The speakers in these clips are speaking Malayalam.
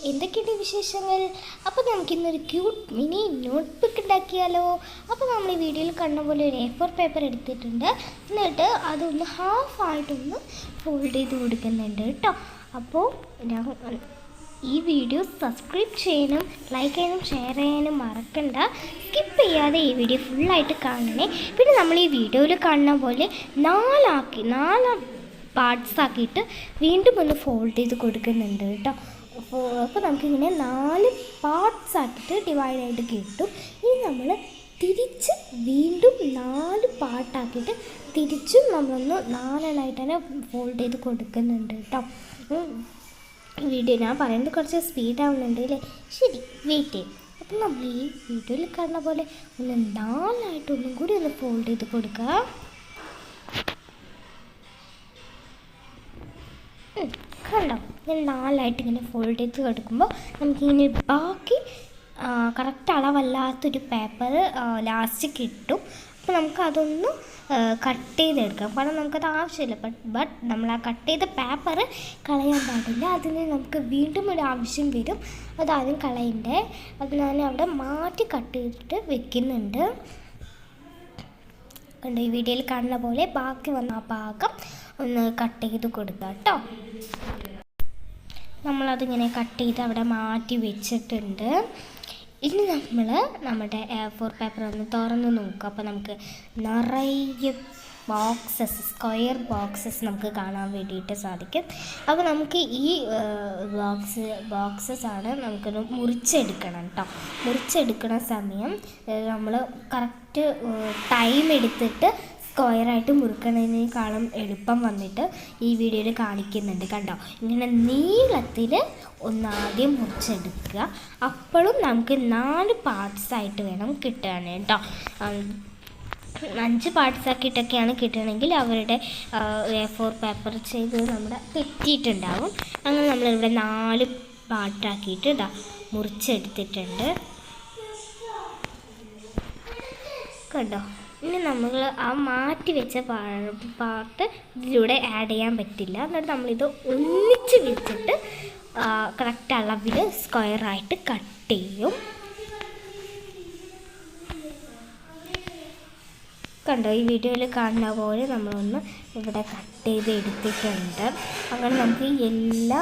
എന്തൊക്കെയുണ്ട് വിശേഷങ്ങൾ? അപ്പോൾ നമുക്കിന്നൊരു ക്യൂട്ട് മിനി നോട്ട് ബുക്ക് ഉണ്ടാക്കിയാലോ? അപ്പോൾ നമ്മൾ ഈ വീഡിയോയിൽ കണ്ട പോലെ ഒരു A4 പേപ്പർ എടുത്തിട്ടുണ്ട്. എന്നിട്ട് അതൊന്ന് ഹാഫായിട്ടൊന്ന് ഫോൾഡ് ചെയ്ത് കൊടുക്കുന്നുണ്ട് കേട്ടോ. അപ്പോൾ ഈ വീഡിയോ സബ്സ്ക്രൈബ് ചെയ്യാനും ലൈക്ക് ചെയ്യാനും ഷെയർ ചെയ്യാനും മറക്കണ്ട. സ്കിപ്പ് ചെയ്യാതെ ഈ വീഡിയോ ഫുള്ളായിട്ട് കാണണേ. പിന്നെ നമ്മൾ ഈ വീഡിയോയിൽ കാണുന്ന പോലെ നാല് പാർട്സ് ആക്കിയിട്ട് വീണ്ടും ഒന്ന് ഫോൾഡ് ചെയ്ത് കൊടുക്കുന്നുണ്ട് കേട്ടോ. അപ്പോൾ നമുക്കിങ്ങനെ 4 പാർട്സ് ആക്കിയിട്ട് ഡിവൈഡായിട്ട് കിട്ടും. ഇനി നമ്മൾ തിരിച്ച് വീണ്ടും 4 പാർട്ടാക്കിയിട്ട് തിരിച്ചും നമ്മളൊന്ന് 4 തന്നെ ഫോൾഡ് ചെയ്ത് കൊടുക്കുന്നുണ്ട് കേട്ടോ. വീഡിയോ ഞാൻ പറയുന്നത് കുറച്ച് സ്പീഡാവുന്നുണ്ട് അല്ലേ? ശരി, വെയിറ്റ് ചെയ്യും. അപ്പം നമ്മൾ ഈ വീഡിയോയിൽ കാണുന്ന പോലെ ഒന്ന് 4 ഒന്നും കൂടി ഒന്ന് ഫോൾഡ് ചെയ്ത് കൊടുക്കുക. കണ്ടോ, ഇങ്ങനെ 4 ഇങ്ങനെ ഫോൾഡ് ചെയ്ത് കൊടുക്കുമ്പോൾ നമുക്കിങ്ങനെ ബാക്കി കറക്റ്റ് അളവല്ലാത്തൊരു പേപ്പർ ലാസ്റ്റ് കിട്ടും. അപ്പോൾ നമുക്കതൊന്ന് കട്ട് ചെയ്തെടുക്കാം. കാരണം നമുക്കത് ആവശ്യമില്ല. ബട്ട് നമ്മൾ ആ കട്ട് ചെയ്ത പേപ്പർ കളയാൻ പാടില്ല. അതിന് നമുക്ക് വീണ്ടും ഒരു ആവശ്യം വരും. അതാദ്യം കളയണ്ടേ. അത് ഞാൻ അവിടെ മാറ്റി കട്ട് ചെയ്തിട്ട് വെക്കുന്നുണ്ട്. കണ്ടോ, ഈ വീഡിയോയിൽ കാണുന്ന പോലെ ബാക്കി വന്ന ആ ഭാഗം ഒന്ന് കട്ട് ചെയ്ത് കൊടുക്കുക കേട്ടോ. നമ്മളതിങ്ങനെ കട്ട് ചെയ്ത് അവിടെ മാറ്റി വെച്ചിട്ടുണ്ട്. ഇനി നമ്മൾ നമ്മുടെ A4 പേപ്പർ ഒന്ന് തുറന്ന് നോക്കുക. അപ്പോൾ നമുക്ക് നിറയെ സ്ക്വയർ ബോക്സസ് നമുക്ക് കാണാൻ വേണ്ടിയിട്ട് സാധിക്കും. അപ്പോൾ നമുക്ക് ഈ ബോക്സസ് ആണ് നമുക്കൊന്ന് മുറിച്ചെടുക്കണം കേട്ടോ. മുറിച്ചെടുക്കുന്ന സമയം നമ്മൾ കറക്റ്റ് ടൈം എടുത്തിട്ട് സ്ക്വയറായിട്ട് മുറുക്കുന്നതിനേക്കാളും എളുപ്പം വന്നിട്ട് ഈ വീഡിയോയിൽ കാണിക്കുന്നുണ്ട്. കണ്ടോ, ഇങ്ങനെ നീളത്തിൽ ഒന്നാദ്യം മുറിച്ചെടുക്കുക. അപ്പോഴും നമുക്ക് 4 പാർട്സായിട്ട് വേണം കിട്ടാൻ കേട്ടോ. 5 പാർട്സാക്കിയിട്ടൊക്കെയാണ് കിട്ടണമെങ്കിൽ അവരുടെ A4 പേപ്പർ ചെയ്ത് നമ്മുടെ തെറ്റിയിട്ടുണ്ടാവും. അങ്ങനെ നമ്മളിവിടെ 4 പാർട്ടാക്കിയിട്ട് ഇതാ മുറിച്ചെടുത്തിട്ടുണ്ട്. കണ്ടോ, ഇനി നമ്മൾ ആ മാറ്റി വെച്ച പാർട്ട് ഇതിലൂടെ ആഡ് ചെയ്യാൻ പറ്റില്ല. എന്നിട്ട് നമ്മളിത് ഒന്നിച്ച് വെച്ചിട്ട് കറക്റ്റ് അളവിൽ സ്ക്വയറായിട്ട് കട്ട് ചെയ്യും. കണ്ടോ, ഈ വീഡിയോയിൽ കാണുന്ന പോലെ നമ്മളൊന്ന് ഇവിടെ കട്ട് ചെയ്ത് എടുത്തിട്ടുണ്ട്. അങ്ങനെ നമുക്ക് എല്ലാ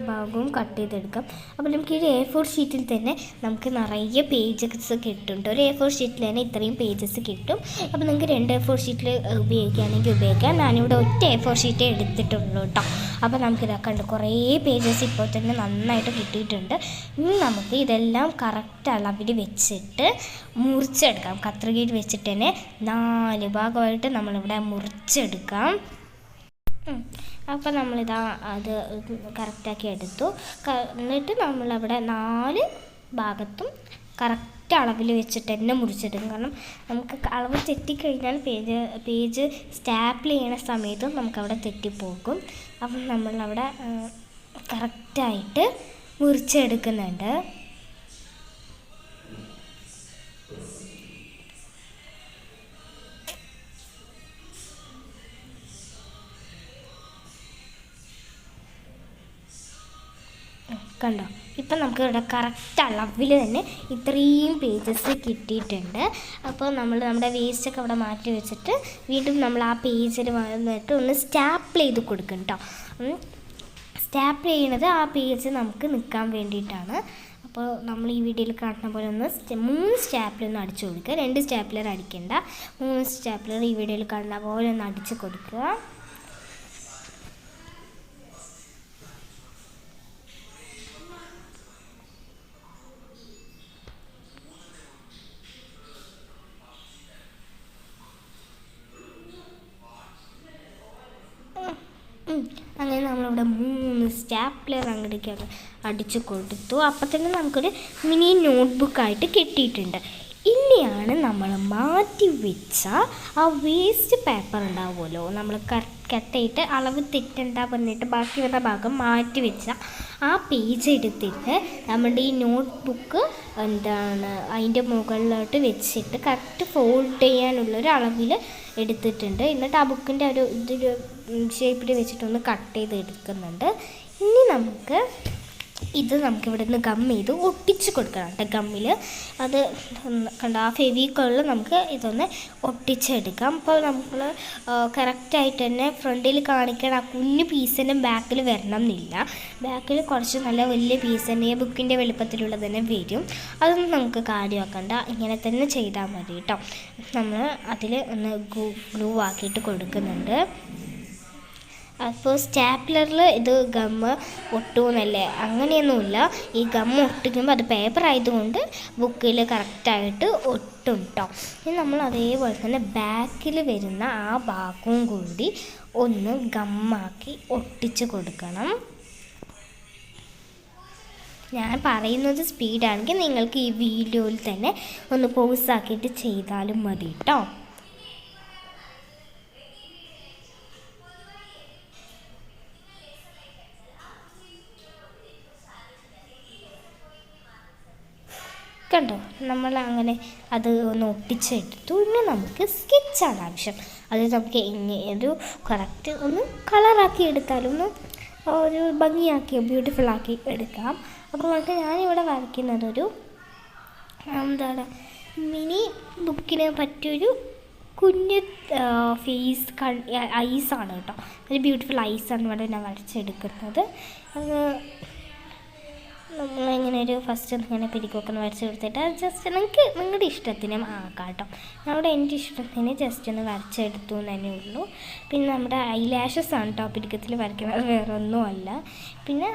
ഭാഗവും കട്ട് ചെയ്തെടുക്കാം. അപ്പോൾ നമുക്ക് ഈ A4 ഷീറ്റിൽ തന്നെ നമുക്ക് നിറയെ പേജസ് കിട്ടുന്നുണ്ട്. ഒരു A4 ഷീറ്റിൽ തന്നെ ഇത്രയും പേജസ് കിട്ടും. അപ്പോൾ നിങ്ങൾക്ക് 2 A4 ഷീറ്റിൽ ഉപയോഗിക്കുകയാണെങ്കിൽ ഉപയോഗിക്കാം. ഞാനിവിടെ ഒറ്റ A4 ഷീറ്റേ എടുത്തിട്ടുള്ളൂ കേട്ടോ. അപ്പോൾ നമുക്കിതൊക്കെ ഉണ്ട്, കുറേ പേജസ് ഇപ്പോൾ തന്നെ നന്നായിട്ട് കിട്ടിയിട്ടുണ്ട്. ഇനി നമുക്ക് ഇതെല്ലാം കറക്റ്റ് അളവിൽ വെച്ചിട്ട് മുറിച്ചെടുക്കാം. കത്രികയിൽ വെച്ചിട്ട് തന്നെ 4 ഭാഗമായിട്ട് നമ്മളിവിടെ മുറിച്ചെടുക്കാം. അപ്പോൾ നമ്മളിതാ അത് കറക്റ്റാക്കി എടുത്തു. എന്നിട്ട് നമ്മളവിടെ 4 ഭാഗത്തും കറക്റ്റ് അളവിൽ വെച്ചിട്ട് തന്നെ മുറിച്ചെടുക്കും. കാരണം നമുക്ക് അളവ് തെറ്റിക്കഴിഞ്ഞാൽ പേജ് സ്റ്റാപ്പിൾ ചെയ്യണ സമയത്തും നമുക്കവിടെ തെറ്റിപ്പോകും. അപ്പം നമ്മളവിടെ കറക്റ്റായിട്ട് മുറിച്ചെടുക്കുന്നുണ്ട്. കണ്ടോ, ഇപ്പം നമുക്ക് ഇവിടെ കറക്റ്റ് അളവിൽ തന്നെ ഇത്രയും പേജസ് കിട്ടിയിട്ടുണ്ട്. അപ്പോൾ നമ്മുടെ വേസ്റ്റൊക്കെ അവിടെ മാറ്റി വെച്ചിട്ട് വീണ്ടും നമ്മൾ ആ പേജിൽ വന്നിട്ട് ഒന്ന് സ്റ്റാപ്പിൾ ചെയ്ത് കൊടുക്കും കേട്ടോ. സ്റ്റാപ്പിൾ ചെയ്യണത് ആ പേജ് നമുക്ക് നിൽക്കാൻ വേണ്ടിയിട്ടാണ്. അപ്പോൾ നമ്മൾ ഈ വീഡിയോയിൽ കാണുന്ന പോലെ ഒന്ന് 3 സ്റ്റാപ്ലർ ഒന്ന് അടിച്ചു കൊടുക്കുക. 2 സ്റ്റാപ്ലർ അടിക്കേണ്ട, 3 സ്റ്റാപ്ലർ ഈ വീഡിയോയിൽ കാണുന്ന പോലെ ഒന്ന് അടിച്ച് കൊടുക്കുക. അങ്ങനെ നമ്മളിവിടെ 3 സ്റ്റാപ്ലർ അങ്ങോട്ടേക്ക് അടിച്ചു കൊടുത്തു. അപ്പം തന്നെ നമുക്കൊരു മിനി നോട്ട്ബുക്കായിട്ട് കിട്ടിയിട്ടുണ്ട്. ഇനിയാണ് നമ്മൾ മാറ്റി വെച്ച ആ വേസ്റ്റ് പേപ്പർ ഉണ്ടാവുമല്ലോ, നമ്മൾ കട്ട് ചെയ്തിട്ട് അളവ് തെറ്റണ്ട പറഞ്ഞിട്ട് ബാക്കി വന്ന ഭാഗം മാറ്റി വെച്ച ആ പേജ് എടുത്തിട്ട് നമ്മുടെ ഈ നോട്ട്ബുക്ക് അതിൻ്റെ മുകളിലോട്ട് വെച്ചിട്ട് കറക്റ്റ് ഫോൾഡ് ചെയ്യാനുള്ളൊരു അളവിൽ എടുത്തിട്ടുണ്ട്. എന്നിട്ട് ആ ബുക്കിൻ്റെ ഒരു ഷേപ്പിൽ വെച്ചിട്ടൊന്ന് കട്ട് ചെയ്ത് എടുക്കുന്നുണ്ട്. ഇനി നമുക്ക് ഇത് നമുക്കിവിടെ നിന്ന് ഗം ചെയ്ത് ഒട്ടിച്ച് കൊടുക്കണം കേട്ടോ. ഗമ്മിൽ അത് കണ്ട ആ ഫെവിക്കോളിൽ നമുക്ക് ഇതൊന്ന് ഒട്ടിച്ചെടുക്കാം. അപ്പോൾ നമ്മൾ കറക്റ്റായിട്ട് തന്നെ ഫ്രണ്ടിൽ കാണിക്കണം ആ കുഞ്ഞു പീസിൻ്റെ ബാക്കിൽ വരണം എന്നില്ല. ബാക്കിൽ കുറച്ച് നല്ല വലിയ പീസ് തന്നെ ബുക്കിൻ്റെ വലുപ്പത്തിലുള്ളത് തന്നെ വരും. അതൊന്നും നമുക്ക് കാര്യമാക്കണ്ട, ഇങ്ങനെ തന്നെ ചെയ്താൽ മതി കേട്ടോ. നമ്മൾ അതിൽ ഒന്ന് ഗ്ലൂ ആക്കിയിട്ട് കൊടുക്കുന്നുണ്ട്. അപ്പോൾ സ്റ്റാപ്ലറിൽ ഇത് ഗമ്മ് ഒട്ടുമെന്നല്ലേ, അങ്ങനെയൊന്നുമില്ല. ഈ ഗമ്മ് ഒട്ടിക്കുമ്പോൾ അത് പേപ്പർ ആയതുകൊണ്ട് ബുക്കിൽ കറക്റ്റായിട്ട് ഒട്ടും കേട്ടോ. ഇനി നമ്മൾ അതേപോലെ തന്നെ ബാക്കിൽ വരുന്ന ആ ഭാഗവും കൂടി ഒന്ന് ഗമ്മാക്കി ഒട്ടിച്ച് കൊടുക്കണം. ഞാൻ പറയുന്നത് സ്പീഡാണെങ്കിൽ നിങ്ങൾക്ക് ഈ വീഡിയോയിൽ തന്നെ ഒന്ന് പോസാക്കിയിട്ട് ചെയ്താലും മതി കേട്ടോ. കണ്ടോ, നമ്മൾ അങ്ങനെ അത് ഒന്ന് ഒട്ടിച്ചെടുത്തു. ഇനി നമുക്ക് സ്കെച്ചാണ് ആവശ്യം. അത് നമുക്ക് ഒരു കറക്റ്റ് ഒന്ന് കളറാക്കി എടുത്താലും ഒന്ന് ഒരു ഭംഗിയാക്കി ബ്യൂട്ടിഫുള്ളാക്കി എടുക്കാം. അപ്പോൾ ഞാനിവിടെ വരയ്ക്കുന്നതൊരു എന്താണ് മിനി ബുക്കിന് പറ്റിയൊരു കുഞ്ഞ് ഫേസ് ഐസാണ് കേട്ടോ. ഒരു ബ്യൂട്ടിഫുൾ ഐസാണ് ഇവിടെ ഞാൻ വരച്ചെടുക്കുന്നത്. നമ്മളിങ്ങനെ ഒരു ഫസ്റ്റ് ഇങ്ങനെ പിരിക്കൊക്കെ ഒന്ന് വരച്ച് കൊടുത്തിട്ട് ജസ്റ്റ് നിങ്ങൾക്ക് നിങ്ങളുടെ ഇഷ്ടത്തിന് ആക്കാം കേട്ടോ. അവിടെ എൻ്റെ ഇഷ്ടത്തിന് ജസ്റ്റ് ഒന്ന് വരച്ചെടുത്തു എന്ന് തന്നെ ഉള്ളൂ. പിന്നെ നമ്മുടെ ഐലാഷസ് ആണ് കേട്ടോ പിരിക്കത്തിൽ വരയ്ക്കുന്നത്, വേറെ ഒന്നുമല്ല. പിന്നെ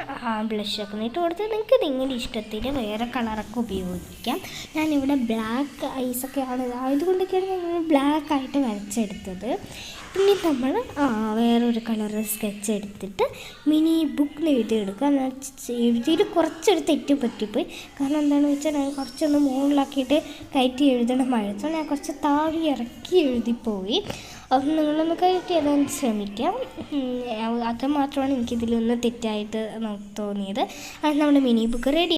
ബ്ലഷൊക്കെ ഇട്ട് കൊടുത്ത് നിങ്ങൾക്ക് നിങ്ങളുടെ ഇഷ്ടത്തിന് വേറെ കളറൊക്കെ ഉപയോഗിക്കാം. ഞാനിവിടെ ബ്ലാക്ക് ഐസൊക്കെ ആണ് ആയതുകൊണ്ടൊക്കെയാണ് ഞാൻ ബ്ലാക്ക് ആയിട്ട് വരച്ചെടുത്തത്. പിന്നെ നമ്മൾ വേറൊരു കളർ സ്കെച്ച് എടുത്തിട്ട് മിനി ബുക്കിൽ എഴുതിയെടുക്കുക. എഴുതിയിട്ട് കുറച്ചൊരു തെറ്റ് പറ്റിപ്പോയി. കാരണം എന്താണെന്ന് വെച്ചാൽ ഞാൻ കുറച്ചൊന്ന് മുകളിലാക്കിയിട്ട് കയറ്റി എഴുതണമായിരുന്നു. ഞാൻ കുറച്ച് താഴെ ഇറക്കി എഴുതിപ്പോയി. അപ്പം നിങ്ങളൊന്ന് കയറ്റി എഴുതാൻ ശ്രമിക്കാം. അത് മാത്രമാണ് എനിക്കിതിലൊന്ന് തെറ്റായിട്ട് തോന്നിയത്. അത് നമ്മുടെ മിനി ബുക്ക് റെഡി.